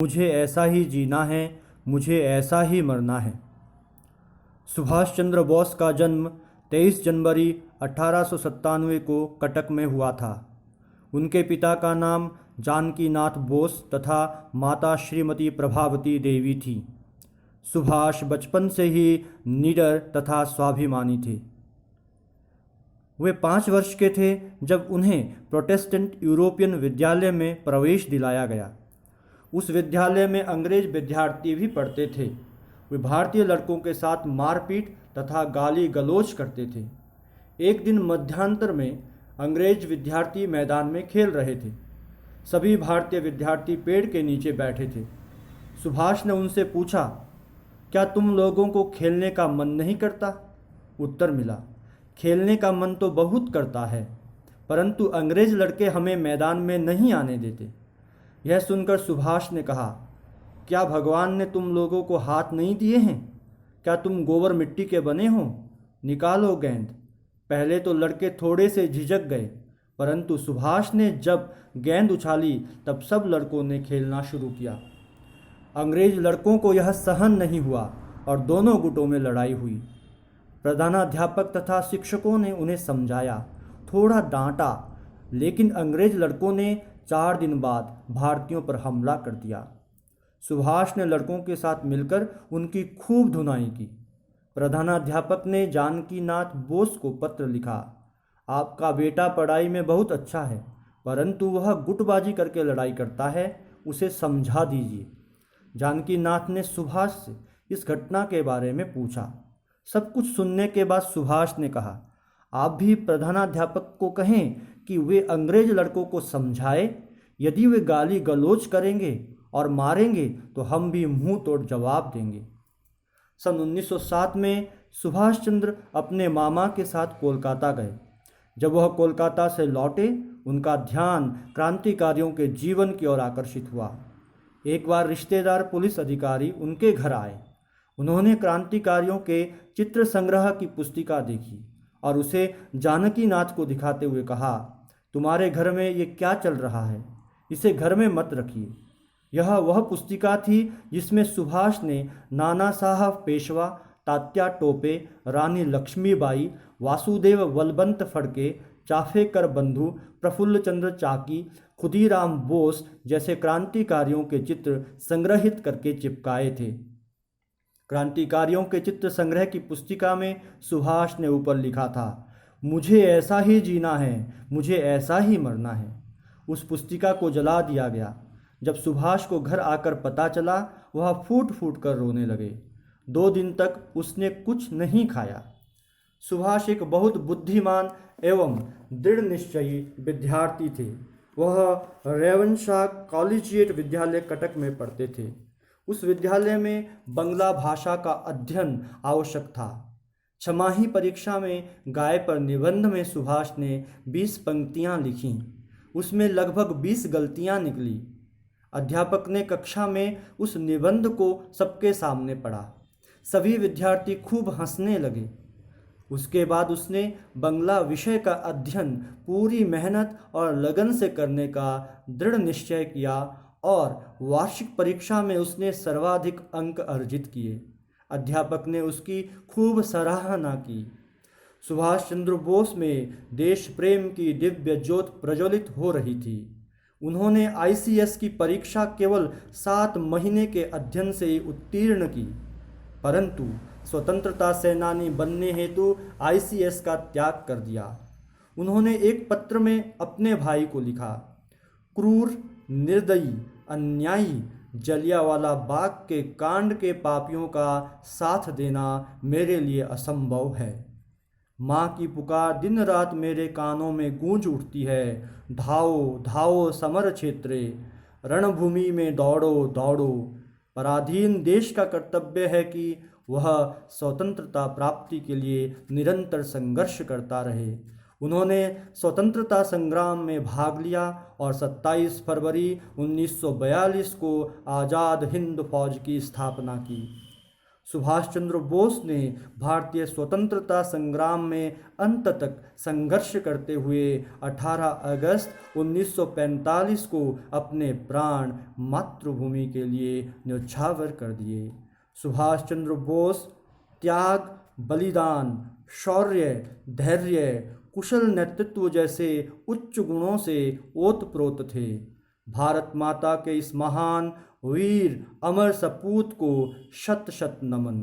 मुझे ऐसा ही जीना है, मुझे ऐसा ही मरना है। सुभाष चंद्र बोस का जन्म 23 जनवरी 1897 को कटक में हुआ था। उनके पिता का नाम जानकीनाथ बोस तथा माता श्रीमती प्रभावती देवी थी। सुभाष बचपन से ही निडर तथा स्वाभिमानी थे। वे 5 वर्ष के थे जब उन्हें प्रोटेस्टेंट यूरोपियन विद्यालय में प्रवेश दिलाया गया। उस विद्यालय में अंग्रेज विद्यार्थी भी पढ़ते थे। वे भारतीय लड़कों के साथ मारपीट तथा गाली गलौज करते थे। एक दिन मध्यांतर में अंग्रेज विद्यार्थी मैदान में खेल रहे थे। सभी भारतीय विद्यार्थी पेड़ के नीचे बैठे थे। सुभाष ने उनसे पूछा, क्या तुम लोगों को खेलने का मन नहीं करता? उत्तर मिला, खेलने का मन तो बहुत करता है, परंतु अंग्रेज लड़के हमें मैदान में नहीं आने देते। यह सुनकर सुभाष ने कहा, क्या भगवान ने तुम लोगों को हाथ नहीं दिए हैं? क्या तुम गोबर मिट्टी के बने हो? निकालो गेंद। पहले तो लड़के थोड़े से झिझक गए, परंतु सुभाष ने जब गेंद उछाली तब सब लड़कों ने खेलना शुरू किया। अंग्रेज लड़कों को यह सहन नहीं हुआ और दोनों गुटों में लड़ाई हुई। प्रधानाध्यापक तथा शिक्षकों ने उन्हें समझाया, थोड़ा डांटा, लेकिन अंग्रेज लड़कों ने 4 दिन बाद भारतीयों पर हमला कर दिया। सुभाष ने लड़कों के साथ मिलकर उनकी खूब धुनाई की। प्रधानाध्यापक ने जानकीनाथ बोस को पत्र लिखा, आपका बेटा पढ़ाई में बहुत अच्छा है, परंतु वह गुटबाजी करके लड़ाई करता है, उसे समझा दीजिए। जानकीनाथ ने सुभाष से इस घटना के बारे में पूछा। सब कुछ सुनने के बाद सुभाष ने कहा, आप भी प्रधानाध्यापक को कहें कि वे अंग्रेज लड़कों को समझाए। यदि वे गाली गलौज करेंगे और मारेंगे तो हम भी मुंह तोड़ जवाब देंगे। सन 1907 में सुभाष चंद्र अपने मामा के साथ कोलकाता गए। जब वह कोलकाता से लौटे, उनका ध्यान क्रांतिकारियों के जीवन की ओर आकर्षित हुआ। एक बार रिश्तेदार पुलिस अधिकारी उनके घर आए। उन्होंने क्रांतिकारियों के चित्र संग्रह की पुस्तिका देखी और उसे जानकीनाथ को दिखाते हुए कहा, तुम्हारे घर में ये क्या चल रहा है? इसे घर में मत रखिए। यह वह पुस्तिका थी जिसमें सुभाष ने नाना साहब पेशवा, तात्या टोपे, रानी लक्ष्मीबाई, वासुदेव बलवंत फड़के, चाफेकर बंधु, प्रफुल्ल चंद्र चाकी, खुदीराम बोस जैसे क्रांतिकारियों के चित्र संग्रहित करके चिपकाए थे। क्रांतिकारियों के चित्र संग्रह की पुस्तिका में सुभाष ने ऊपर लिखा था, मुझे ऐसा ही जीना है, मुझे ऐसा ही मरना है। उस पुस्तिका को जला दिया गया। जब सुभाष को घर आकर पता चला, वह फूट फूट कर रोने लगे। 2 दिन तक उसने कुछ नहीं खाया। सुभाष एक बहुत बुद्धिमान एवं दृढ़ निश्चयी विद्यार्थी थे। वह रेवनशाह कॉलेजिएट विद्यालय कटक में पढ़ते थे। उस विद्यालय में बंगला भाषा का अध्ययन आवश्यक था। छमाही परीक्षा में गाय पर निबंध में सुभाष ने 20 पंक्तियां लिखीं। उसमें लगभग 20 गलतियां निकली। अध्यापक ने कक्षा में उस निबंध को सबके सामने पढ़ा। सभी विद्यार्थी खूब हंसने लगे। उसके बाद उसने बंगला विषय का अध्ययन पूरी मेहनत और लगन से करने का दृढ़ निश्चय किया और वार्षिक परीक्षा में उसने सर्वाधिक अंक अर्जित किए। अध्यापक ने उसकी खूब सराहना की। सुभाष चंद्र बोस में देश प्रेम की दिव्य ज्योत प्रज्वलित हो रही थी। उन्होंने आईसीएस की परीक्षा केवल 7 महीने के अध्ययन से ही उत्तीर्ण की, परंतु स्वतंत्रता सेनानी बनने हेतु आईसीएस का त्याग कर दिया। उन्होंने एक पत्र में अपने भाई को लिखा, क्रूर, निर्दयी, अन्यायी जलियांवाला बाग के कांड के पापियों का साथ देना मेरे लिए असंभव है। माँ की पुकार दिन रात मेरे कानों में गूंज उठती है, धाओ धाओ समर क्षेत्रे, रणभूमि में दौड़ो दौड़ो। पराधीन देश का कर्तव्य है कि वह स्वतंत्रता प्राप्ति के लिए निरंतर संघर्ष करता रहे। उन्होंने स्वतंत्रता संग्राम में भाग लिया और 27 फरवरी 1942 को आज़ाद हिंद फौज की स्थापना की। सुभाष चंद्र बोस ने भारतीय स्वतंत्रता संग्राम में अंत तक संघर्ष करते हुए 18 अगस्त 1945 को अपने प्राण मातृभूमि के लिए न्यौछावर कर दिए। सुभाष चंद्र बोस त्याग, बलिदान, शौर्य, धैर्य, कुशल नेतृत्व जैसे उच्च गुणों से ओतप्रोत थे। भारत माता के इस महान वीर अमर सपूत को शत शत नमन।